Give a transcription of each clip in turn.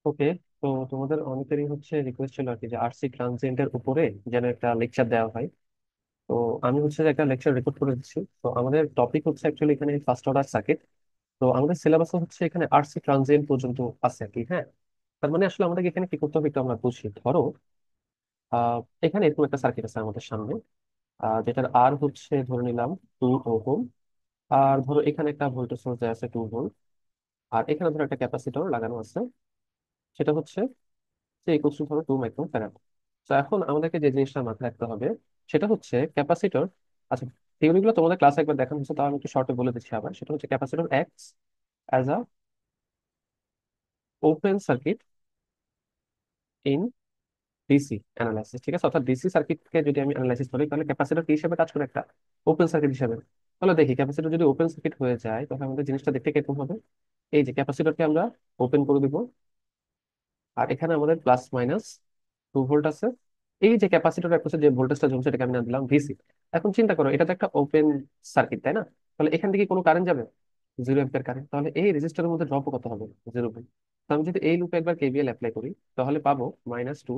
ওকে। তো তোমাদের অনেকেরই হচ্ছে রিকোয়েস্ট ছিল আর কি যে আরসি ট্রানজিয়েন্টের উপরে যেন একটা লেকচার দেওয়া হয়। তো আমি হচ্ছে যে একটা লেকচার রেকর্ড করে দিচ্ছি। তো আমাদের টপিক হচ্ছে অ্যাকচুয়ালি এখানে ফার্স্ট অর্ডার সার্কিট। তো আমাদের সিলেবাস হচ্ছে এখানে আরসি ট্রানজিয়েন্ট পর্যন্ত আছে আর কি। হ্যাঁ, তার মানে আসলে আমাদের এখানে কি করতে হবে একটু আমরা বুঝি। ধরো আহ এখানে এরকম একটা সার্কিট আছে আমাদের সামনে, যেটার আর হচ্ছে ধরে নিলাম 2 ওহম। আর ধরো এখানে একটা ভোল্টেজ সোর্স আছে 2 ভোল্ট। আর এখানে ধরো একটা ক্যাপাসিটর লাগানো আছে, সেটা হচ্ছে যে ইকুয়াল টু ধরো 2 মাইক্রো ফ্যারাড। তো এখন আমাদেরকে যে জিনিসটা মাথায় রাখতে হবে সেটা হচ্ছে ক্যাপাসিটর। আচ্ছা, থিওরিগুলো তোমাদের ক্লাসে একবার দেখানো হচ্ছে, তাও আমি একটু শর্টে বলে দিচ্ছি আবার। সেটা হচ্ছে capacitor acts as a open circuit in DC analysis. ঠিক আছে, অর্থাৎ ডিসি সার্কিটকে যদি আমি অ্যানালাইসিস করি তাহলে ক্যাপাসিটর কি হিসেবে কাজ করে? একটা ওপেন সার্কিট হিসেবে। তাহলে দেখি ক্যাপাসিটর যদি ওপেন সার্কিট হয়ে যায় তাহলে আমাদের জিনিসটা দেখতে কিরকম হবে। এই যে ক্যাপাসিটরকে আমরা ওপেন করে দিব, আর এখানে আমাদের প্লাস মাইনাস 2 ভোল্ট আছে। এই যে ক্যাপাসিটর অ্যাক্রসে যে ভোল্টেজটা জ্বলছে এটাকে আমি নাম দিলাম ভিসি। এখন চিন্তা করো, এটা তো একটা ওপেন সার্কিট, তাই না? তাহলে এখান থেকে কোনো কারেন্ট যাবে? 0 অ্যাম্পিয়ার কারেন্ট। তাহলে এই রেজিস্টারের মধ্যে ড্রপ কত হবে? 0 ভোল্ট। তো আমি যদি এই লুপে একবার কেভিএল অ্যাপ্লাই করি তাহলে পাবো -2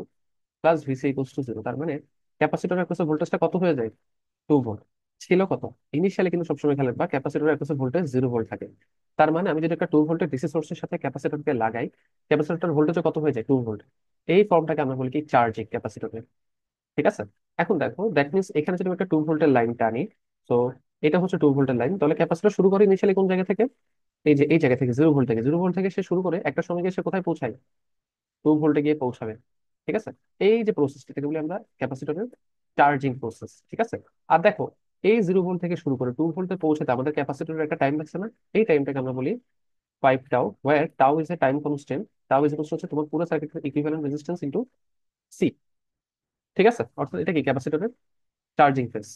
প্লাস ভিসি ইকুয়ালস টু 0। তার মানে ক্যাপাসিটর অ্যাক্রসে ভোল্টেজটা কত হয়ে যায়? 2 ভোল্ট। ছিল কত ইনিশিয়ালি, কিন্তু সবসময় খেয়াল রাখবা ক্যাপাসিটর অ্যাক্রসে ভোল্টেজ 0 ভোল্ট থাকে। তার মানে আমি যদি একটা 2 ভোল্টের ডিসি সোর্সের সাথে ক্যাপাসিটরকে লাগাই, ক্যাপাসিটর ভোল্টেজও কত হয়ে যায়? 2 ভোল্ট। এই ফর্মটাকে আমরা বলি কি চার্জিং ক্যাপাসিটরের। ঠিক আছে। এখন দেখো, দ্যাট মিনস এখানে যদি আমি একটা 2 ভোল্টের লাইন টানি, তো এটা হচ্ছে 2 ভোল্টের লাইন, তাহলে ক্যাপাসিটর শুরু করে ইনিশিয়ালি কোন জায়গা থেকে? এই যে এই জায়গা থেকে, 0 ভোল্ট থেকে। 0 ভোল্ট থেকে সে শুরু করে একটা সময় গিয়ে সে কোথায় পৌঁছায়? 2 ভোল্টে গিয়ে পৌঁছাবে। ঠিক আছে। এই যে প্রসেসটা থেকে বলি আমরা ক্যাপাসিটরের চার্জিং প্রসেস। ঠিক আছে। আর দেখো, এই 0 ভোল্ট থেকে শুরু করে 2 ভোল্টে পৌঁছাতে আমাদের ক্যাপাসিটরের একটা টাইম লাগছে না? এই টাইমটাকে আমরা বলি 5 tau, or tau is a time constant. Tau is হচ্ছে তোমার পুরো সার্কিটের ইকুইভ্যালেন্ট রেজিস্ট্যান্স ইনটু সি। ঠিক আছে, অর্থাৎ এটা কি ক্যাপাসিটরের চার্জিং ফেজ।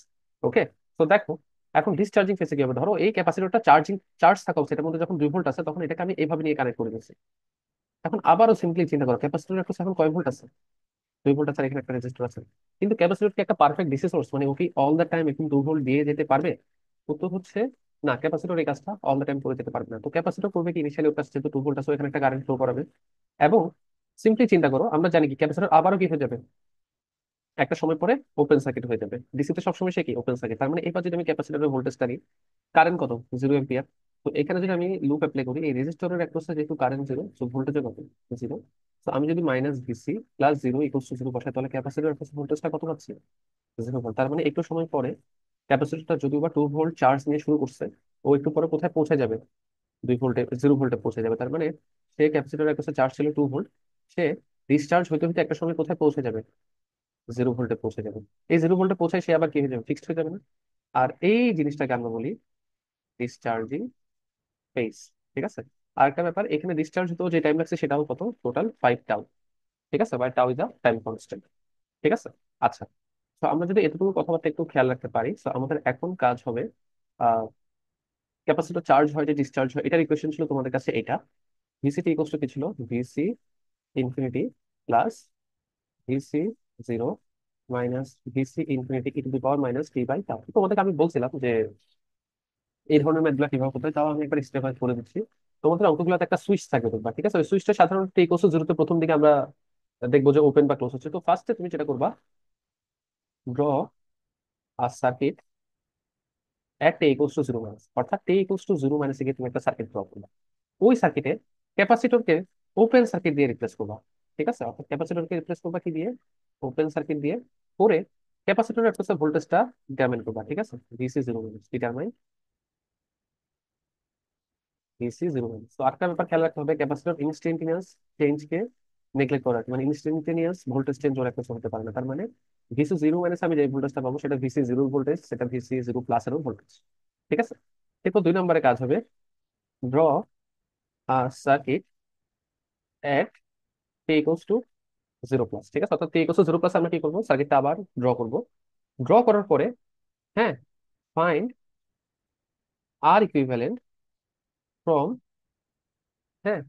ওকে। তো দেখো, এখন ডিসচার্জিং ফেসে কি হবে? ধরো এই ক্যাপাসিটরটা চার্জ থাকা উচিত, এটার মধ্যে যখন 2 ভোল্ট আছে তখন এটাকে আমি এইভাবে নিয়ে কানেক্ট করে দিয়েছি। এখন আবারও সিম্পলি চিন্তা করো, ক্যাপাসিটর এখন কয় ভোল্ট আছে? 2 ভোল্ট আছে, আর এখানে একটা রেজিস্টর আছে। কিন্তু ক্যাপাসিটর কি একটা পারফেক্ট ডিসি সোর্স? মানে ও কি অল দ্য টাইম এখন 2 ভোল্ট দিয়ে যেতে পারবে? উত্তর হচ্ছে না, ক্যাপাসিটর এই কাজটা অল দ্য টাইম করে যেতে পারবে না। তো ক্যাপাসিটর করবে কি, ইনিশিয়ালি ওর কাছে যেহেতু 2 ভোল্ট আছে ও এখানে একটা কারেন্ট ফ্লো করাবে। এবং সিম্পলি চিন্তা করো, আমরা জানি কি ক্যাপাসিটর আবারও কি হয়ে যাবে? একটা সময় পরে ওপেন সার্কিট হয়ে যাবে। ডিসিতে সবসময় সে কি ওপেন সার্কিট। তার মানে এবার যদি আমি ক্যাপাসিটরের ভোল্টেজটা নিই, কারেন্ট কত? 0 অ্যাম্পিয়ার। তো এখানে যদি আমি লুপ অ্যাপ্লাই করি, এই রেজিস্টরের অ্যাক্রসে যেহেতু কারেন্ট 0, সো ভোল্টেজ কত? 0। তো আমি যদি -VC+0 বসাই তাহলে ক্যাপাসিটর অ্যাক্রসে ভোল্টেজটা কত পাচ্ছি? 0 ভোল্ট। তার মানে একটু সময় পরে ক্যাপাসিটরটা যদিও বা 2 ভোল্ট চার্জ নিয়ে শুরু করছে, ও একটু পরে কোথায় পৌঁছে যাবে? 2 ভোল্টে, 0 ভোল্টে পৌঁছে যাবে। তার মানে সে ক্যাপাসিটর অ্যাক্রসে চার্জ ছিল 2 ভোল্ট, সে ডিসচার্জ হইতে হইতে একটা সময় কোথায় পৌঁছে যাবে? 0 ভোল্টে পৌঁছে যাবে। এই 0 ভোল্টে পৌঁছায় সে আবার কি হয়ে যাবে? ফিক্সড হয়ে যাবে না? আর এই জিনিসটাকে আমরা বলি ডিসচার্জিং ফেজ। ঠিক আছে। আর একটা ব্যাপার, এখানে ডিসচার্জ হতেও যে টাইম লাগছে সেটাও কত? Total 5 tau. ঠিক আছে, by tau is the time constant. ঠিক আছে। আচ্ছা, তো আমরা যদি এতটুকু কথাবার্তা একটু খেয়াল রাখতে পারি, তো আমাদের এখন কাজ হবে আহ ক্যাপাসিটর চার্জ হয় যে ডিসচার্জ হয়, এটার ইকুয়েশন ছিল তোমাদের কাছে এটা। ভিসিটি ইকুয়ালস টু কি ছিল? VC infinity plus VC zero minus VC infinity e to the power -t/τ। তোমাদেরকে আমি বলছিলাম যে এই ধরনের ম্যাথগুলো কিভাবে করতে হয়, তাও আমি একবার স্টেপ বাই করে দিচ্ছি। তোমাদের অঙ্কগুলোতে একটা সুইচ থাকবে দেখবা। ঠিক আছে, ওই সুইচটা সাধারণত টি=0 প্রথম দিকে আমরা দেখবো যে ওপেন বা ক্লোজ হচ্ছে। তো ফার্স্টে তুমি যেটা করবা, ড্র আ সার্কিট এট টি=0 মাইনাস, অর্থাৎ টি=0 মাইনাসে গিয়ে তুমি একটা সার্কিট ড্র করবা। ওই সার্কিটে ক্যাপাসিটরকে ওপেন সার্কিট দিয়ে রিপ্লেস করবা। ঠিক আছে, অর্থাৎ ক্যাপাসিটরকে রিপ্লেস করবা কি দিয়ে? ওপেন সার্কিট দিয়ে। করে ক্যাপাসিটরের ভোল্টেজটা ডিটারমাইন করবা। ঠিক আছে, VC0 minus determine VC0 minus. তো আরেকটা ব্যাপার খেয়াল রাখতে হবে, ক্যাপাসিটর ইনস্টেন্টিনিয়াস চেঞ্জ কে নেগলেক্ট করা, মানে ইনস্টেন্টিনিয়াস ভোল্টেজ চেঞ্জ ওর একটা হতে পারে না। তার মানে VC0 মাইনাস আমি যে ভোল্টেজটা পাবো সেটা VC0 ভোল্টেজ, সেটা VC0 প্লাস এরও ভোল্টেজ। ঠিক আছে। এরপর 2 নম্বরে কাজ হবে, ড্র সার্কিট এট t=0 প্লাস। ঠিক আছে, অর্থাৎ t=0 প্লাস আমরা কি করবো? সার্কিটটা আবার ড্র করব। ড্র করার পরে, হ্যাঁ, ফাইন্ড আর ইকুইভ্যালেন্ট ফ্রম, হ্যাঁ,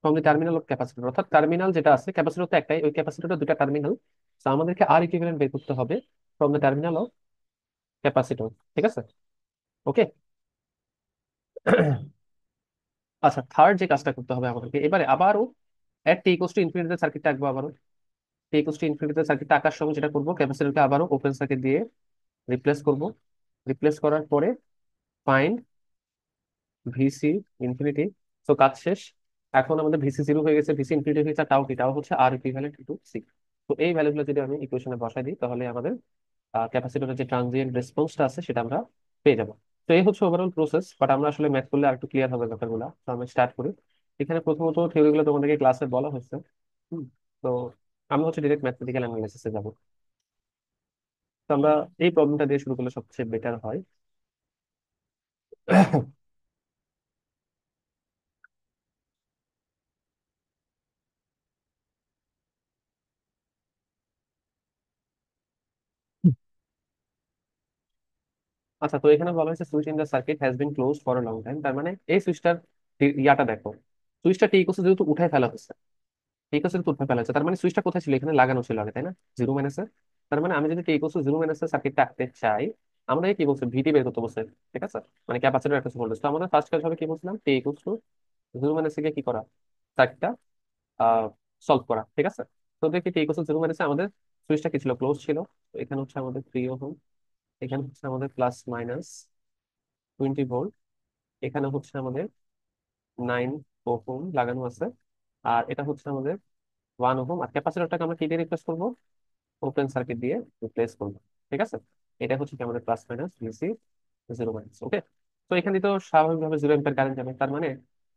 from the terminal of capacitor. অর্থাৎ টার্মিনাল যেটা আছে, ক্যাপাসিটর তো একটাই, ওই ক্যাপাসিটরের দুটা টার্মিনাল। তো আমাদেরকে আর ইকুইভ্যালেন্ট বের করতে হবে from the terminal of capacitor. ঠিক আছে। ওকে। আচ্ছা, থার্ড যে কাজটা করতে হবে আমাদেরকে, এবারে আবারও এট টি ইকুয়ালস টু ইনফিনিটিতে সার্কিটটা আঁকবো আবারও। টি ইকুয়ালস টু ইনফিনিটিতে সার্কিটটা আঁকার সময় যেটা করবো, ক্যাপাসিটরকে আবারও ওপেন সার্কিট দিয়ে রিপ্লেস করব। রিপ্লেস করার পরে ফাইন্ড ভিসি ইনফিনিটি। তো কাজ শেষ। এখন আমাদের ভিসি জিরো হয়ে গেছে, ভিসি ইনফিনিটি হয়ে গেছে, টাও কি, টাও হচ্ছে আর ইকুইভ্যালেন্ট টু সি। তো এই ভ্যালুগুলো যদি আমি ইকুয়েশনে বসাই দিই, তাহলে আমাদের ক্যাপাসিটরের যে ট্রানজিয়েন্ট রেসপন্সটা আছে সেটা আমরা পেয়ে যাবো। তো এই হচ্ছে ওভারঅল প্রসেস, বাট আমরা আসলে ম্যাথ করলে আরেকটু ক্লিয়ার হবে ব্যাপারগুলো। তো আমরা স্টার্ট করি। এখানে প্রথমত থিওরিগুলো তোমাদেরকে ক্লাসে বলা হয়েছে। হুম, তো আমরা হচ্ছে ডিরেক্ট ম্যাথমেটিক্যাল অ্যানালাইসিসে যাবো। তো আমরা এই প্রবলেমটা দিয়ে শুরু করলে সবচেয়ে বেটার হয়। আচ্ছা, তো এখানে বলা হয়েছে switch in the circuit has been close for a long time. তার মানে এই সুইচটার ইয়াটা দেখো, সুইচটা টি ইকুয়াল যেহেতু উঠাই ফেলা হয়েছে, টি ইকুয়াল যেহেতু উঠাই ফেলা হয়েছে, তার মানে সুইচটা কোথায় ছিল, এখানে লাগানো ছিল আগে, তাই না, জিরো মাইনাসে। তার মানে আমি যদি টি ইকুয়াল জিরো মাইনাসে সার্কিটটা আঁকতে চাই, আমরা কি বলছি, ভিটি বের করতে বলছে। ঠিক আছে, মানে ক্যাপাসিটর একটা ভোল্টেজ। তো আমাদের ফার্স্ট কাজ হবে কি বলছিলাম, টি ইকুয়াল টু জিরো মাইনাসে গিয়ে কি করা, সার্কিটটা আহ সলভ করা। ঠিক আছে, তো দেখি টি ইকুয়াল জিরো মাইনাসে আমাদের সুইচটা কি ছিল, ক্লোজ ছিল। তো এখানে হচ্ছে আমাদের 3 ওহম, এখানে হচ্ছে আমাদের +-20 ভোল্ট, এখানে হচ্ছে আমাদের 9 ওহম লাগানো আছে, আর এটা হচ্ছে আমাদের 1 ওহম। আর ক্যাপাসিটরটাকে আমরা কি দিয়ে রিপ্লেস করবো, ওপেন সার্কিট দিয়ে রিপ্লেস করবো। ঠিক আছে, এটা হচ্ছে কি আমাদের plus minus VC zero minus. Okay, তো এখানে তো স্বাভাবিকভাবে 0 অ্যাম্পিয়ার কারেন্ট যাবে। তার মানে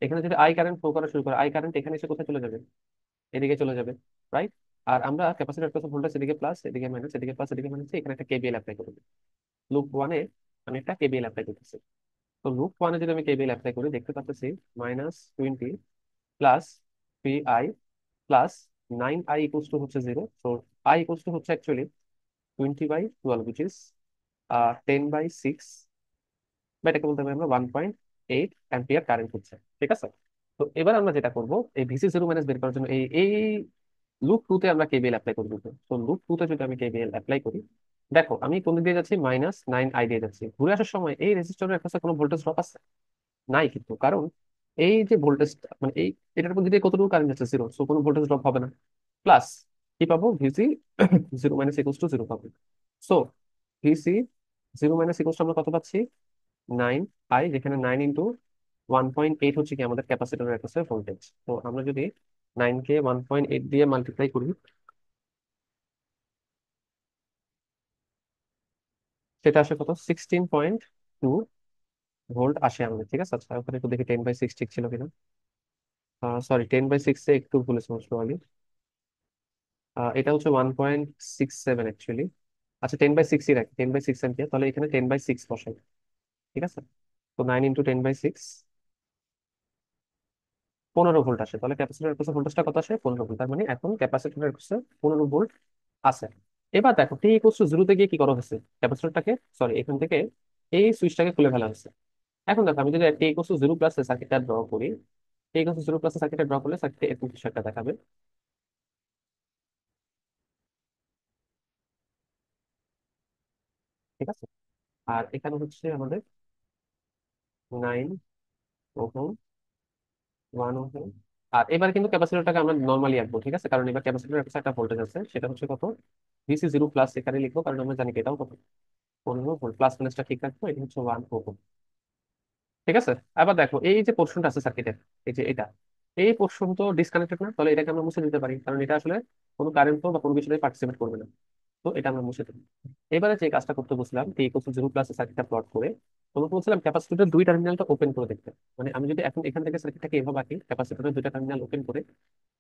এখানে যদি আই কারেন্ট ফ্লো করা শুরু করে, আই কারেন্ট এখানে এসে কোথায় চলে যাবে, এদিকে চলে যাবে, রাইট। আর আমরা ক্যাপাসিটর প্লাস ভোল্টেজ এদিকে প্লাস, এদিকে মাইনাস, এদিকে প্লাস, এদিকে মাইনাস, এখানে একটা কেবিএল অ্যাপ্লাই করবো। লুপ ওয়ানে আমি একটা কেবিএল অ্যাপ্লাই করতেছি। তো লুপ ওয়ানে যদি আমি কেবিএল অ্যাপ্লাই করি, দেখতে পাচ্ছি -20 plus 3i plus 9i equals to হচ্ছে 0। তো i ইকুয়ালস টু হচ্ছে অ্যাকচুয়ালি 20/12, উইচ ইজ 10/6, বা এটাকে বলতে পারি আমরা 1.8 অ্যাম্পিয়ার কারেন্ট হচ্ছে। ঠিক আছে, তো এবার আমরা যেটা করবো, এই ভিসি জিরো মাইনাস বের করার জন্য এই এই লুপ টু তে আমরা কেবিএল অ্যাপ্লাই করবো। তো লুপ টু তে যদি আমি কেবিএল অ্যাপ্লাই করি, দেখো আমি কোন দিক দিয়ে যাচ্ছি, -9i দিয়ে যাচ্ছি। ঘুরে আসার সময় এই রেজিস্টরের কাছে কোনো ভোল্টেজ ড্রপ আছে নাই কিন্তু, কারণ এই যে ভোল্টেজ, মানে এই এটার মধ্যে দিয়ে কতটুকু কারেন্ট যাচ্ছে, জিরো, সো কোনো ভোল্টেজ ড্রপ হবে না। প্লাস কি পাবো, VC zero minus equals to zero পাবো। So VC zero minus equals আমরা কত পাচ্ছি, 9i, যেখানে 9 × 1.8 হচ্ছে কি আমাদের ক্যাপাসিটরের কাছে ভোল্টেজ। তো আমরা যদি 9 কে 1.8 দিয়ে মাল্টিপ্লাই করি, সেটা আসে কত, 16.2 ভোল্ট আসে আমাদের। ঠিক আছে, আচ্ছা ওখানে একটু দেখি 10/6 ঠিক ছিল কিনা। সরি, 10/6 একটু ভুলে সমস্যা আগে। এটা হচ্ছে 1.67 অ্যাকচুয়ালি। আচ্ছা 10/6ই রাখি, 10/6 এম্পিয়ার, তাহলে এখানে 10/6 বসাই। ঠিক আছে, তো 9 × 10/6 15 ভোল্ট আসে। তাহলে ক্যাপাসিটরের কাছে ভোল্টেজটা কত আসে, 15 ভোল্ট। তার মানে এখন ক্যাপাসিটরের কাছে 15 ভোল্ট আছে। এবার দেখো টি ইকুয়ালস টু জিরোতে গিয়ে কি করা হয়েছে, ক্যাপাসিটরটাকে, সরি, এখান থেকে এই সুইচটাকে খুলে ফেলা হয়েছে। এখন দেখো আমি যদি T equals to zero plus সার্কিটটা ড্র করি, T equals to zero plus সার্কিটটা ড্র করলে সার্কিটে এরকম কিছু একটা দেখাবে। ঠিক আছে, আর এখানে হচ্ছে আমাদের 9 ওহম, 1 ওহম। আর এবার কিন্তু ক্যাপাসিটরটাকে আমরা নর্মালি আঁকবো। ঠিক আছে, কারণ এবার ক্যাপাসিটরের কাছে একটা ভোল্টেজ আছে, সেটা হচ্ছে কত, ভিসি জিরো প্লাস এখানে লিখবো, কারণ আমরা জানি কি এটাও কত, 15 ভোল্ট। প্লাস মাইনাসটা ঠিক রাখবো, এটা হচ্ছে 1 ওহম। ঠিক আছে, আবার দেখো এই যে পোর্শনটা আছে সার্কিটের, এই যে এটা, এই পোর্শন তো ডিসকানেক্টেড না, তাহলে এটাকে আমরা মুছে দিতে পারি, কারণ এটা আসলে কোনো কারেন্ট বা কোনো কিছুতে পার্টিসিপেট করবে না। তো এটা আমরা মুছে দিই। এবারে যে কাজটা করতে বলছিলাম, টি ইকুয়াল জিরো প্লাস সার্কিটটা প্লট করে তোমাকে বলছিলাম ক্যাপাসিটরের দুই টার্মিনালটা ওপেন করে দেখতে। মানে আমি যদি এখন এখান থেকে সার্কিটটাকে এভাবে আঁকি, ক্যাপাসিটরের দুইটা টার্মিনাল ওপেন করে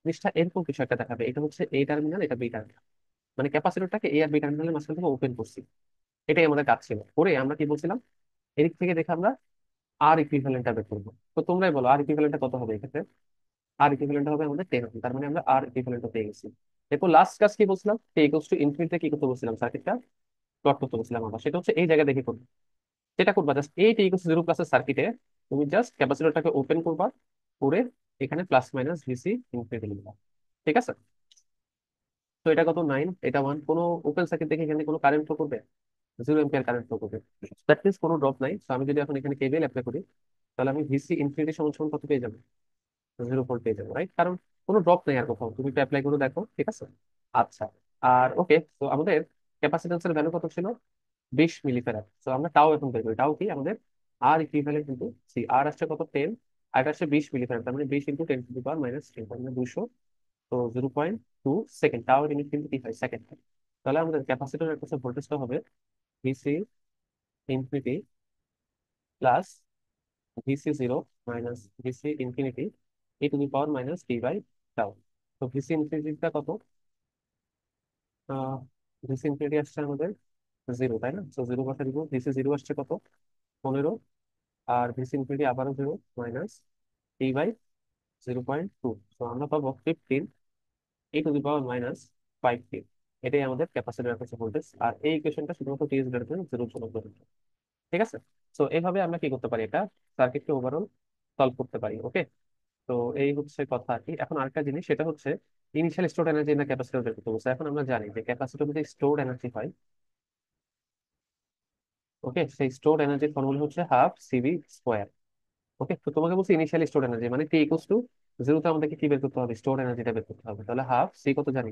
জিনিসটা এরকম কিছু একটা দেখাবে। এটা হচ্ছে এই টার্মিনাল, এটা বি টার্মিনাল, মানে ক্যাপাসিটরটাকে এ আর বি টার্মিনালের মাঝখান থেকে ওপেন করছি। এটাই আমাদের কাজ ছিল। করে আমরা কি বলছিলাম, এদিক থেকে দেখে আমরা আর ইকুইভ্যালেন্টটা বের করবো। তো তোমরাই বলো আর ইকুইভ্যালেন্টটা কত হবে এক্ষেত্রে। আর ইকুইভ্যালেন্ট হবে আমাদের 10 ওহম। তার মানে আমরা আর ইকুইভ্যালেন্ট পেয়ে গেছি। এরপর লাস্ট কাজ কি বলছিলাম, টি ইকুয়ালস টু ইনফিনিটি কি করতে বলছিলাম, সার্কিটটা প্লট করতে বলছিলাম আমরা। সেটা হচ্ছে এই জায়গায় দেখে করবো। যেটা করবা জাস্ট এই টি ইকুয়ালস জিরো প্লাসের সার্কিটে তুমি জাস্ট ক্যাপাসিটরটাকে ওপেন করবা, করে এখানে প্লাস মাইনাস ভিসি ইনফিনিটি লিখবা। ঠিক আছে, তো এটা কত, 9, এটা 1। কোনো ওপেন সার্কিট দেখে এখানে কোনো কারেন্ট ফ্লো করবে, 0 অ্যাম্পিয়ার কারেন্ট ফ্লো করবে। দ্যাট মিনস কোনো ড্রপ নাই। তো আমি যদি এখন এখানে কেভিএল অ্যাপ্লাই করি, তাহলে আমি ভিসি ইনফিনিটি সমান সমান কত পেয়ে যাবো, 0 ভোল্ট পেয়ে যাবো, রাইট। কারণ কোনো ড্রপ নেই আর কোথাও, তুমি একটু অ্যাপ্লাই করে দেখো, ঠিক আছে? আচ্ছা। আর ওকে, তো আমাদের ক্যাপাসিটেন্সের ভ্যালু কত ছিল? 20 মিলি ফ্যারাড। তো আমরা টাও এখন বের করি, টাও কি আমাদের আর ইকুইভ্যালেন্ট কিন্তু সি, আর আসছে কত 10, আর এটা আসছে 20 মিলি ফ্যারাড, তার মানে 20 × 10⁻⁻10, তার মানে 200। তো 0.2 সেকেন্ড, টাও ইউনিট কিন্তু কি হয়, সেকেন্ড হয়। তাহলে আমাদের ক্যাপাসিটরের কাছে ভোল্টেজটা হবে VC infinity plus VC 0 minus VC infinity e⁻−t/টাও। তো ভিসি ইনফিনিটিটা কত? ভিসি ইনফিনিটি আসছে আমাদের 0, তাই না? তো 0 বসা দিব, ভিসি 0 আসছে কত, 15, আর ভিসি ইনফিনিটি আবারও 0 মাইনাস t/0.2। তো আমরা পাবো 15 e⁻−5t। এটাই আমাদের ক্যাপাসিটর কাছে ভোল্টেজ, আর এই ইকুয়েশনটা শুধুমাত্র টি ইজ গ্রেটার দেন 0 জন্য প্রযোজ্য। ঠিক আছে? তো এইভাবে আমরা কি করতে পারি, এটা সার্কিটকে ওভারঅল সলভ করতে পারি। ওকে, তো এই হচ্ছে কথা আর কি। এখন আরেকটা জিনিস, সেটা হচ্ছে ইনিশিয়াল স্টোরড এনার্জি না ক্যাপাসিটর বের করতে বলছে। এখন আমরা জানি যে ক্যাপাসিটর যদি স্টোরড এনার্জি হয়, ওকে, সেই স্টোরড এনার্জির ফর্মুলা হচ্ছে হাফ সিভি স্কোয়ার। ওকে, তো তোমাকে বলছি ইনিশিয়াল স্টোরড এনার্জি মানে টি = 0 তে আমাদেরকে কি বের করতে হবে, স্টোরড এনার্জিটা বের করতে হবে। তাহলে হাফ সি কত জানি,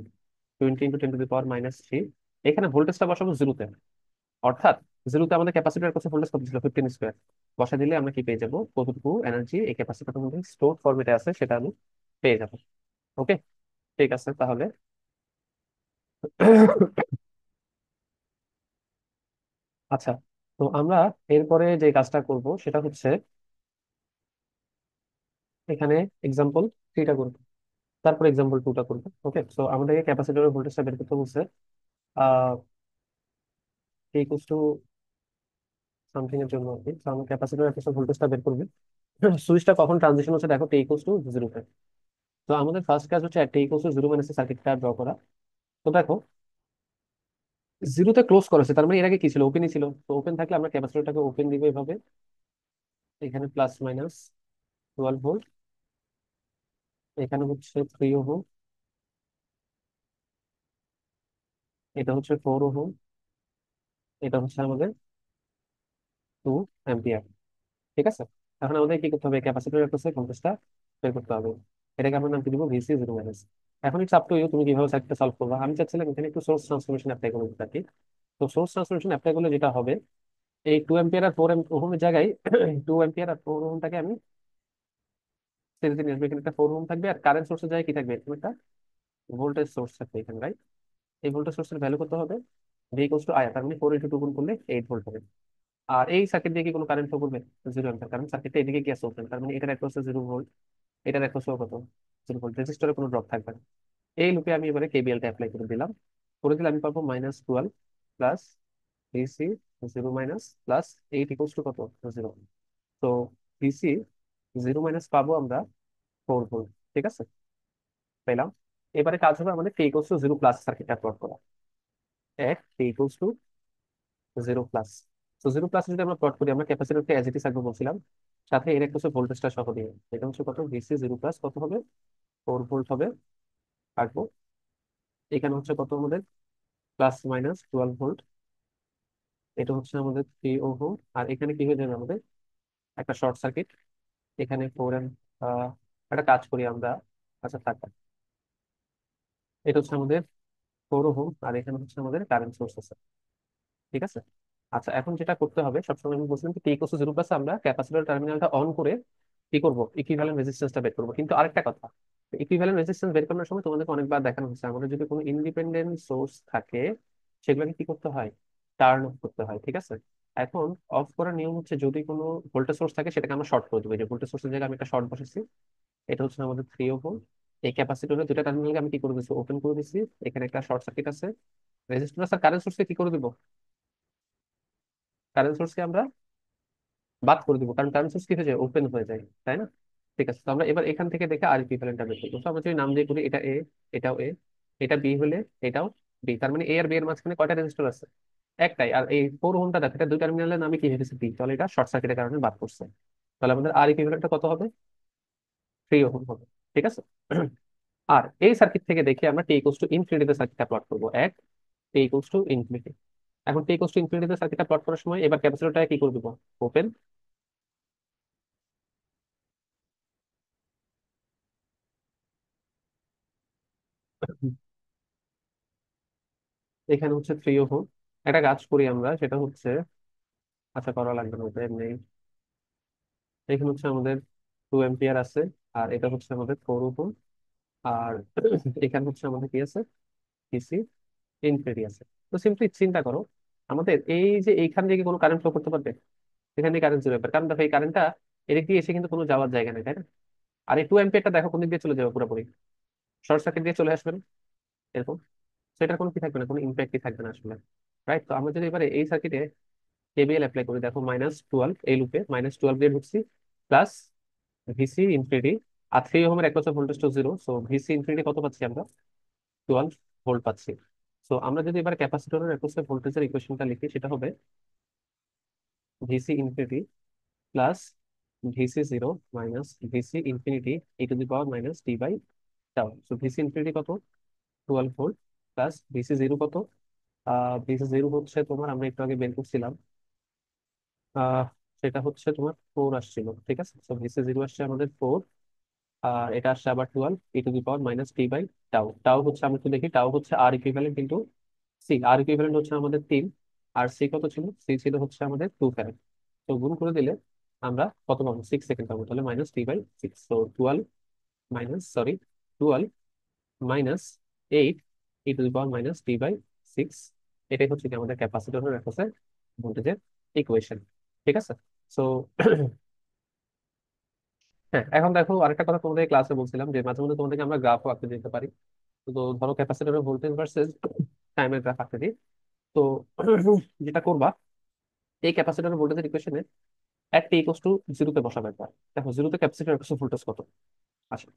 20 × 10⁻⁻3। এখানে ভোল্টেজটা বসাবো 0 তে, অর্থাৎ 0 তে আমাদের ক্যাপাসিটর কাছে ভোল্টেজ কত ছিল, 15 স্কোয়ার। বসা দিলে আমরা কি পেয়ে যাবো, কতটুকু এনার্জি এই ক্যাপাসিটরের মধ্যে স্টোর ফরম্যাটে আছে সেটা আমি পেয়ে যাবো। ওকে, ঠিক আছে তাহলে। আচ্ছা, তো আমরা এরপরে যে কাজটা করব সেটা হচ্ছে এখানে এক্সাম্পল 3টা করবো, তারপর এক্সাম্পল 2টা করবো। ওকে, তো আমাদেরকে ক্যাপাসিটরের ভোল্টেজটা বের করতে বলছে আহ ইকুয়ালস টু সামথিং এর জন্য আর কি। তো আমরা ক্যাপাসিটরের একটা ভোল্টেজটা বের করবো। সুইচটা কখন ট্রানজিশন হচ্ছে দেখো, টি = 0 তে। তো আমাদের ফার্স্ট কাজ হচ্ছে টি = 0 মানে সার্কিটটা ড্র করা। তো দেখো 0 তে ক্লোজ করেছে, তার মানে এর আগে কি ছিল, ওপেনই ছিল। তো ওপেন থাকলে আমরা ক্যাপাসিটরটাকে ওপেন দিব এভাবে, এখানে +−12 ভোল্ট, এখানে হচ্ছে 3 ওহম, এটা হচ্ছে 4 ওহম, এটা হচ্ছে আমাদের 2 অ্যাম্পিয়ার। ঠিক আছে, এখন আমাদের কি করতে হবে, ক্যাপাসিটরের কাছে ভোল্টেজটা বের করতে হবে। এটাকে আমরা নাম কি দিব, Vc0 মাইনাস। এখন ইটস আপ টু ইউ, তুমি কিভাবে সার্কিটটা সলভ করবে। আমি চাচ্ছিলাম এখানে একটু সোর্স ট্রান্সফরমেশন অ্যাপ্লাই করবো আর কি। তো সোর্স ট্রান্সফরমেশন অ্যাপ্লাই করলে যেটা হবে, এই 2 অ্যাম্পিয়ার আর 4 ওহমের জায়গায় 2 অ্যাম্পিয়ার আর 4 ওহম আমি সিরিজে নিয়ে আসবো। এখানে একটা 4 ওহম থাকবে, আর কারেন্ট সোর্সের জায়গায় কি থাকবে, এরকম একটা ভোল্টেজ সোর্স থাকবে এখানে, রাইট? এই ভোল্টেজ সোর্সের ভ্যালু কত হবে, V = I, তার মানে 4 × 2 গুণ করলে 8 ভোল্ট হবে। আর এই সার্কিট দিয়ে কি কোনো কারেন্ট ফ্লো করবে, 0 অ্যাম্পিয়ার, কারণ সার্কিটটা এদিকে গ্যাস ওপেন, তার মানে এটার অ্যাক্রসে 0 ভোল্ট, এটার অ্যাক্রসে কত, 0 ভোল্ট, রেজিস্টরে কোনো ড্রপ থাকবে না। এই লুপে আমি এবারে কেবিএলটা অ্যাপ্লাই করে দিলাম, করে দিলে আমি পাবো -12 প্লাস Vc0 মাইনাস প্লাস 8 = কত, 0। তো Vc0 মাইনাস পাবো আমরা 4 ভোল্ট। ঠিক আছে, পেলাম। এবারে কাজ হবে আমাদের টি = 0 প্লাস সার্কিটটা প্লট করা। টি = 0 প্লাস। তো 0 প্লাস যদি আমরা প্লট করি, আমরা ক্যাপাসিটরকে অ্যাজ ইট ইজ রাখবো বলছিলাম, সাথে এর একটা হচ্ছে ভোল্টেজটা সহ দিয়ে, এটা হচ্ছে কত, Vc0 প্লাস কত হবে, 4 ভোল্ট হবে, রাখবো। এখানে হচ্ছে কত আমাদের, +−12 ভোল্ট, এটা হচ্ছে আমাদের 3 ওহম। আর এখানে কি হয়ে যাবে আমাদের, একটা শর্ট সার্কিট, এখানে 4 এম। একটা কাজ করি আমরা, আচ্ছা থাক, এটা হচ্ছে আমাদের 4 ওহম, আর এখানে হচ্ছে আমাদের কারেন্ট সোর্স আছে। ঠিক আছে, আচ্ছা এখন যেটা করতে হবে, সবসময় আমি বলছিলাম কি টি = 0 প্লাস আমরা ক্যাপাসিটর টার্মিনালটা অন করে কি করব, ইকুইভ্যালেন্ট রেজিস্ট্যান্সটা বের করবো। কিন্তু আরেকটা কথা, ইকুইভ্যালেন্ট রেজিস্ট্যান্স বের করার সময় তোমাদেরকে অনেকবার দেখানো হচ্ছে, আমাদের যদি কোনো ইন্ডিপেন্ডেন্ট সোর্স থাকে সেগুলোকে কি করতে হয়, টার্ন অফ করতে হয়। ঠিক আছে, এখন অফ করার নিয়ম হচ্ছে, যদি কোনো ভোল্টেজ সোর্স থাকে সেটাকে আমরা শর্ট করে দেবো। এই যে ভোল্টেজ সোর্সের জায়গায় আমি একটা শর্ট বসেছি, এটা হচ্ছে আমাদের 3 ওহম। এই ক্যাপাসিটরের দুটা টার্মিনালকে আমি কি করে দিচ্ছি, ওপেন করে দিচ্ছি, এখানে একটা শর্ট সার্কিট আছে। রেজিস্ট্যান্স আর কারেন্ট সোর্সকে কি করে দিব, কারেন্ট সোর্সকে আমরা বাদ করে দিব, কারণ কারেন্ট সোর্স কি হয়ে যায়, ওপেন হয়ে যায়, তাই না? ঠিক আছে, তো আমরা এবার এখান থেকে দেখে আর ইকুইভ্যালেন্টটা বের করবো। তো আমরা যদি নাম দিয়ে করি, এটা এ, এটাও এ, এটা বি হলে এটাও বি, তার মানে এ আর বি এর মাঝখানে কয়টা রেজিস্টর আছে, একটাই। আর এই 4 ওহমটা দেখো, এটা 2 টার্মিনালের নামে কি হয়েছে, বি, তাহলে এটা শর্ট সার্কিটের কারণে বাদ করছে। তাহলে আমাদের আর ইকুইভ্যালেন্টটা কত হবে, 3 ওহম হবে। ঠিক আছে, আর এই সার্কিট থেকে দেখে আমরা টি = ইনফিনিটিতে সার্কিটটা প্লট করবো, টি = ইনফিনিটি। এখন টি = ইনফিনিটিতে সার্কিটটা প্লট করার সময় এবার ক্যাপাসিটরটা কি করে দিব, ওপেন। এখানে হচ্ছে 3 ওহম। একটা কাজ করি আমরা, সেটা হচ্ছে, আচ্ছা করা লাগবে না, ওটা এমনি। এখানে হচ্ছে আমাদের 2 এম্পিয়ার আছে, আর এটা হচ্ছে আমাদের 4 ওহম। আর এখানে হচ্ছে আমাদের কি আছে, ডিসি ইনফিনিটি আছে। তো সিম্পলি চিন্তা করো, আমাদের এই যে এইখান থেকে কোনো কারেন্ট ফ্লো করতে পারবে? এখান থেকে কারেন্ট 0 কারণ দেখো এই কারেন্টটা এদিক দিয়ে এসে কিন্তু কোনো যাওয়ার জায়গা নেই, তাই না? আর এই 2 এম্পিয়ারটা দেখো কোন দিক দিয়ে চলে যাবে, পুরোপুরি শর্ট সার্কিট দিয়ে চলে আসবে না? এরকম। তো এটার কোনো কি থাকবে না, কোনো ইম্প্যাক্টই থাকবে না আসলে। রাইট? তো আমরা যদি এবারে এই সার্কিটে কেবিএল অ্যাপ্লাই করি, দেখো -12, এই লুপে -12 দিয়ে ঢুকছি, প্লাস ভিসি ইনফিনিটি, আর 3 ওহমের এক বছর voltage to 0, so VC infinity কত পাচ্ছি আমরা? 12 ভোল্ট পাচ্ছি। সো আমরা যদি এবার ক্যাপাসিটরের একসে ভোল্টেজের ইকুয়েশনটা লিখি, সেটা হবে VC infinity plus VC zero minus VC infinity e⁻t/τ। So VC infinity কত? 12 ভোল্ট। প্লাস ভিসি জিরো কত? ভিসি জিরো হচ্ছে তোমার, আমরা একটু আগে বের করছিলাম, আহ সেটা হচ্ছে তোমার 4 আসছিল, ঠিক আছে? তো ভিসি জিরো আসছে আমাদের 4, আর এটা আসছে আবার 12 e⁻t/τ। টাও হচ্ছে, আমরা একটু দেখি, টাও হচ্ছে আর ইকুইভ্যালেন্ট কিন্তু সি। আর ইকুইভ্যালেন্ট হচ্ছে আমাদের 3, আর সি কত ছিল? সি ছিল হচ্ছে আমাদের 2 ফ্যারাড। তো গুণ করে দিলে আমরা কত পাবো? 6 সেকেন্ড পাবো, তাহলে -t/6। তো 12 - 12 - 8 e⁻t/6। এটাই হচ্ছে কি আমাদের ক্যাপাসিটরের একসে ভোল্টেজের ইকুয়েশন। ঠিক আছে? সো হ্যাঁ, এখন দেখো আরেকটা কথা তোমাদের ক্লাসে বলছিলাম, যে মাঝে মধ্যে তোমাদেরকে আমরা গ্রাফও আঁকতে দিতে পারি। তো ধরো ক্যাপাসিটরের ভোল্টেজ ভার্সেস টাইমের গ্রাফ আঁকতে দিই। তো যেটা করবা, এই ক্যাপাসিটরের ভোল্টেজের ইকুয়েশনে এট টি ইকুয়ালস টু জিরোতে বসাবে একবার। দেখো জিরোতে ক্যাপাসিটর ভোল্টেজ কত? আচ্ছা,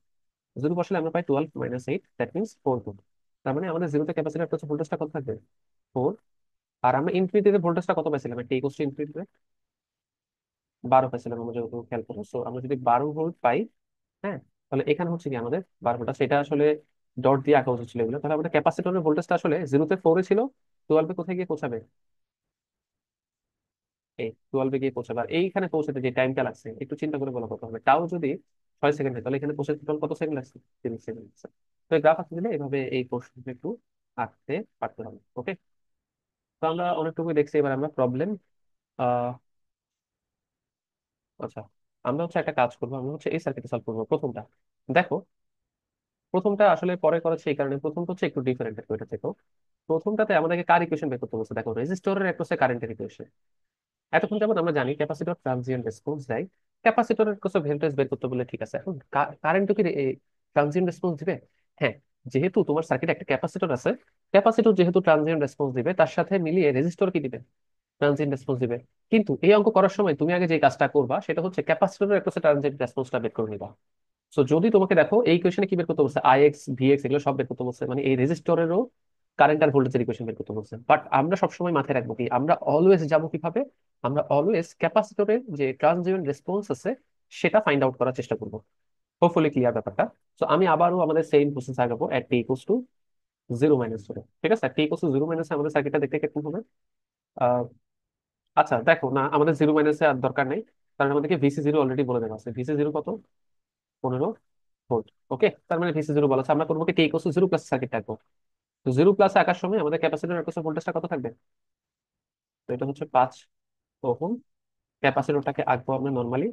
জিরো বসালে আমরা পাই 12 - 8, দ্যাট মিনস 4 ভোল্ট। তার মানে আমাদের জিরোতে ক্যাপাসিটর ভোল্টেজটা কত থাকবে? 4। আর আমরা ইনফিনিটিতে ভোল্টেজটা কত পাইছিলাম? টি ইকুয়ালস টু ইনফিনিটিতে 12 পাইছিলাম আমরা, যেহেতু খেয়াল করো। সো আমরা যদি 12 ভোল্ট পাই, হ্যাঁ, তাহলে এখানে হচ্ছে কি আমাদের 12 ভোল্ট, সেটা আসলে ডট দিয়ে আঁকা উচিত ছিল এগুলো। তাহলে আমাদের ক্যাপাসিটরের ভোল্টেজটা আসলে জিরোতে 4 ছিল, 12 কোথায় গিয়ে পৌঁছাবে? এই 12 গিয়ে পৌঁছাবে। আর এইখানে পৌঁছাতে যে টাইমটা লাগছে একটু চিন্তা করে বলা, কত হবে? তাও যদি 6 সেকেন্ড হয়, তাহলে এখানে পৌঁছাতে টোটাল কত সেকেন্ড লাগছে? 30 সেকেন্ড লাগছে। তো এই গ্রাফ আঁকতে দিলে এভাবে এই কোর্সটা একটু আঁকতে পারতে হবে। ওকে? তো আমরা অনেকটুকু দেখছি, এবার আমরা প্রবলেম, আহ আচ্ছা, আমরা হচ্ছে একটা কাজ করবো, আমরা হচ্ছে এই সার্কিটে সলভ করবো প্রথমটা। দেখো, প্রথমটা আসলে পরে করেছে এই কারণে, প্রথমটা হচ্ছে একটু ডিফারেন্ট ওইটা থেকে। প্রথমটাতে আমাদেরকে কার ইকুয়েশন বের করতে বলছে, দেখো রেজিস্টরের একটা হচ্ছে কারেন্টের ইকুয়েশন। এতক্ষণ যেমন আমরা জানি ক্যাপাসিটর ট্রানজিয়েন্ট রেসপন্স দেয়, ক্যাপাসিটরের কিছু ভোল্টেজ বের করতে বলে, ঠিক আছে। এখন কারেন্টও কি ট্রানজিয়েন্ট রেসপন্স দিবে? হ্যাঁ, যেহেতু তোমার সার্কিটে একটা ক্যাপাসিটর আছে, ক্যাপাসিটর যেহেতু ট্রানজিয়েন্ট রেসপন্স দিবে, তার সাথে মিলিয়ে রেজিস্টর কি দিবে? ট্রানজিয়েন্ট রেসপন্স দিবে। কিন্তু এই অঙ্ক করার সময় তুমি আগে যে কাজটা করবা, সেটা হচ্ছে ক্যাপাসিটরের একটা ট্রানজিয়েন্ট রেসপন্সটা বের করে নিবা। সো যদি তোমাকে দেখো এই কোয়েশনে কি বের করতে বলছে, আইএক্স ভিএক্স এগুলো সব বের করতে বলছে, মানে এই রেজিস্টরেরও কারেন্ট আর ভোল্টেজের ইকুয়েশন বের করতে বলছে। বাট আমরা সবসময় মাথায় রাখবো কি, আমরা অলওয়েজ যাবো কিভাবে, আমরা অলওয়েজ ক্যাপাসিটরের যে ট্রানজিয়েন্ট রেসপন্স আছে সেটা ফাইন্ড আউট করার চেষ্টা করবো। হোপফুলি ক্লিয়ার ব্যাপারটা। তো আমি আবারও আমাদের সেম প্রসেস আগাবো, এট টি ইকুয়ালস টু 0 - 0। ঠিক আছে? টি ইকুয়ালস টু 0 - আমাদের সার্কিটটা দেখতে কেমন হবে? আহ, আচ্ছা দেখো না, আমাদের 0 - আর দরকার নেই, কারণ আমাদেরকে ভিসি জিরো অলরেডি বলে দেওয়া আছে। ভিসি জিরো কত? 15 ভোল্ট। ওকে, তার মানে ভিসি জিরো বলা আছে। আমরা করবো কি, টি ইকুয়ালস টু 0 প্লাস সার্কিট থাকবো। তো 0 প্লাস আঁকার সময় আমাদের ক্যাপাসিটর অ্যাক্রোস ভোল্টেজটা কত থাকবে? তো এটা হচ্ছে 5 ওহম। ক্যাপাসিটরটাকে আঁকবো আমরা নর্মালি,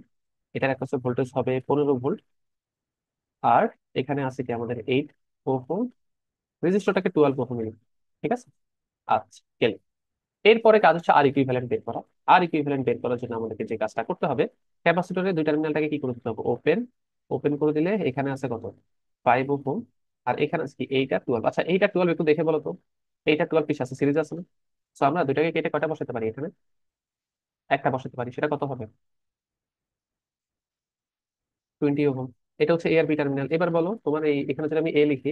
এটার অ্যাক্রোস ভোল্টেজ হবে 15 ভোল্ট। আর এখানে আছে কি আমাদের 8 ওহম, রেজিস্টরটাকে 12 ওহম নিলাম। ঠিক আছে? আচ্ছা, গেল। এরপরে কাজ হচ্ছে আর ইকুইভ্যালেন্ট বের করা। আর ইকুইভ্যালেন্ট বের করার জন্য আমাদেরকে যে কাজটা করতে হবে, ক্যাপাসিটরের দুই টার্মিনালটাকে কি করে দিতে হবে? ওপেন। ওপেন করে দিলে এখানে আছে কত? 5 ওহম। আর এখানে আছে কি, এইটা 12। আচ্ছা, এইটা 12 একটু দেখে বলো তো, এইটা 12 পিস আছে, সিরিজ আছে না? তো আমরা দুইটাকে কেটে কয়টা বসাতে পারি এখানে? একটা বসাতে পারি, সেটা কত হবে? 20 ওহম। এটা হচ্ছে এ আর বি টার্মিনাল। এবার বলো তোমার এই এখানে যদি আমি এ লিখি,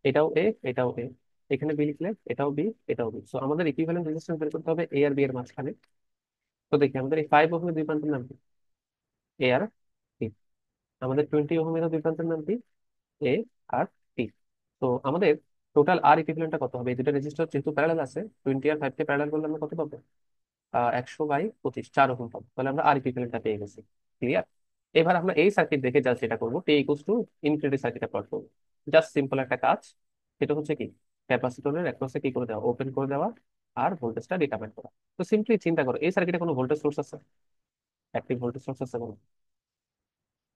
এটাও এ, এটাও এ, এখানে বি লিখলে এটাও বি, এটাও বি। সো আমাদের ইকুইভ্যালেন্ট রেজিস্ট্যান্স বের করতে হবে এ আর বি এর মাঝখানে। তো দেখি আমাদের এই 5 ওহমের দুই প্রান্তের নাম কি? এ আর বি। আমাদের 20 ওহমের দুই প্রান্তের নাম কি? এ আর বি। তো আমাদের টোটাল আর ইকুইভ্যালেন্টটা কত হবে? এই দুটো রেজিস্টার যেহেতু প্যারালাল আছে, 20 আর 5 কে প্যারালাল করলে আমরা কত পাবো? 100/25, 4 ওহম পাবো। তাহলে আমরা আর ইকুইভ্যালেন্টটা পেয়ে গেছি। ক্লিয়ার? এবার আমরা এই সার্কিট দেখে জাস্ট যেটা করবো, টি ইকুয়ালস টু ইনফিনিটি সার্কিটে প্লট করবো। জাস্ট সিম্পল একটা কাজ। সেটা হচ্ছে কি, ক্যাপাসিটরের অ্যাক্রসে কি করে দেওয়া, ওপেন করে দেওয়া আর ভোল্টেজটা ডিটারমাইন করা। তো সিম্পলি চিন্তা করো, এই সার্কিটে কোনো ভোল্টেজ সোর্স আছে? অ্যাক্টিভ ভোল্টেজ সোর্স আছে কোনো?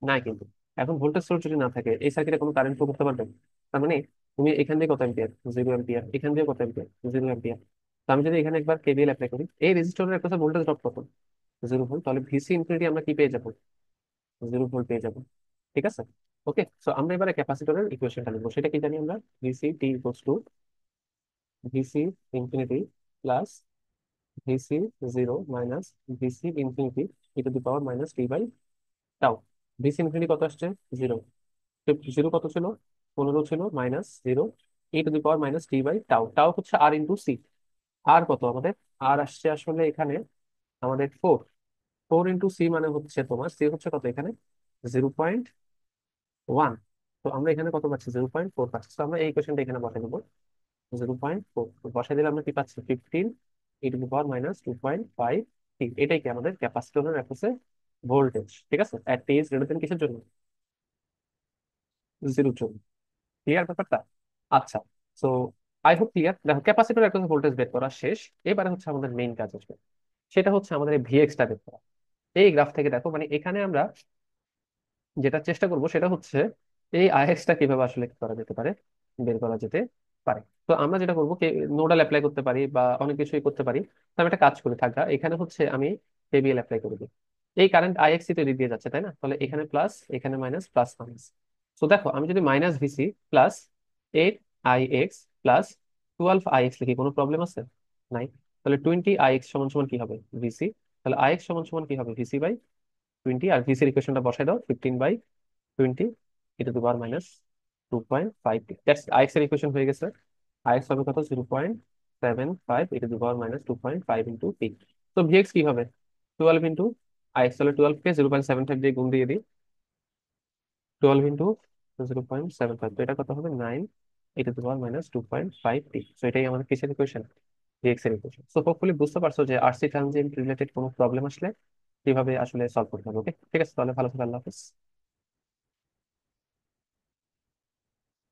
নাই কিন্তু। এখন ভোল্টেজ সোর্স যদি না থাকে, এই সার্কিটে কোনো কারেন্ট ফ্লো করতে পারবে? তার মানে তুমি এখান দিয়ে কত অ্যাম্পিয়ার, 0 অ্যাম্পিয়ার, এখান দিয়ে কত অ্যাম্পিয়ার, 0 অ্যাম্পিয়ার। তো আমি যদি এখানে একবার কেভিএল অ্যাপ্লাই করি, এই রেজিস্টরের একটা ভোল্টেজ ড্রপ কত, 0 ভোল্ট, তাহলে ভিসি ইনফিনিটি আমরা কি পেয়ে যাবো, 0 ভোল্ট পেয়ে যাবো। ঠিক আছে। ওকে, সো আমরা এবারে ক্যাপাসিটরের ইকুয়েশনটা লিখবো, সেটা কি জানি আমরা, VC t equals to VC infinity plus VC zero minus VC infinity e to the power minus t by tau. VC infinity কত আসছে, 0। জিরো কত ছিল, 15 ছিল, minus 0 e to the power minus t by tau. Tau হচ্ছে আর into C. আর কত আমাদের, আর আসছে আসলে এখানে আমাদের 4। 4 ইন্টু সি মানে হচ্ছে তোমার, সি হচ্ছে কত এখানে, 0.1। তো আমরা এখানে কত পাচ্ছি, 0.4 পাচ্ছি। তো আমরা এই কোয়েশনটা এখানে বসাই দেবো, 0.4 বসাই দিলে আমরা কি পাচ্ছি, 15 ই টু দি পাওয়ার মাইনাস 2.5 টি। এটাই কি আমাদের ক্যাপাসিটরের অ্যাক্রসে ভোল্টেজ। ঠিক আছে, এট টি ইজ গ্রেটার দেন কিসের জন্য, 0 জন্য। ক্লিয়ার ব্যাপারটা? আচ্ছা, সো আই হোপ ক্লিয়ার। দেখো ক্যাপাসিটর অ্যাক্রসে ভোল্টেজ বের করা শেষ। এবারে হচ্ছে আমাদের মেইন কাজ আসবে, সেটা হচ্ছে আমাদের এই ভিএক্স টা বের করা। এই গ্রাফ থেকে দেখো, মানে এখানে আমরা যেটা চেষ্টা করব সেটা হচ্ছে এই আইএক্সটা কিভাবে আসলে কি করা যেতে পারে, বের করা যেতে পারে। তো আমরা যেটা করবো, নোডাল অ্যাপ্লাই করতে পারি বা অনেক কিছুই করতে পারি। তো আমি একটা কাজ করি, থাকা এখানে হচ্ছে আমি কেবিএল অ্যাপ্লাই করে দিই। এই কারেন্ট আইএক্সি তো এদিক দিয়ে যাচ্ছে তাই না, তাহলে এখানে প্লাস, এখানে মাইনাস, প্লাস মাইনাস। তো দেখো আমি যদি minus VC plus 8 IX plus 12 IX লিখি, কোনো প্রবলেম আছে? নাই। তাহলে 20 আইএক্স সমান সমান কি হবে, ভিসি। তাহলে আইএক্স সমান সমান কি হবে, ভিসি বাই 20। আর ভিসির ইকুয়েশনটা বসাই দাও, 15/20 e to the power minus 2.5 that's IX এর ইকুয়েশন হয়ে গেছে। আইএক্স হবে কত, 0.75 e to the power minus 2.5 into P. তো ভিএক্স কি হবে, 12 ইন্টু আইএক্স, তাহলে 12 কে 0.75 দিয়ে গুণ দিয়ে দিই। 12 ইন্টু 0.75, তো এটা কত হবে, 9 ই টু দি পাওয়ার মাইনাস 2.5 টি। তো এটাই আমাদের কিসের ইকুয়েশন, ভিএক্স এর ইকুয়েশন। সো হোপফুলি বুঝতে পারছো যে আরসি ট্রানজিয়েন্ট রিলেটেড কোনো প্রবলেম আসলে কিভাবে আসলে সলভ করতে হবে। ওকে, ঠিক আছে, তাহলে ভালো থাকো, আল্লাহ হাফিজ।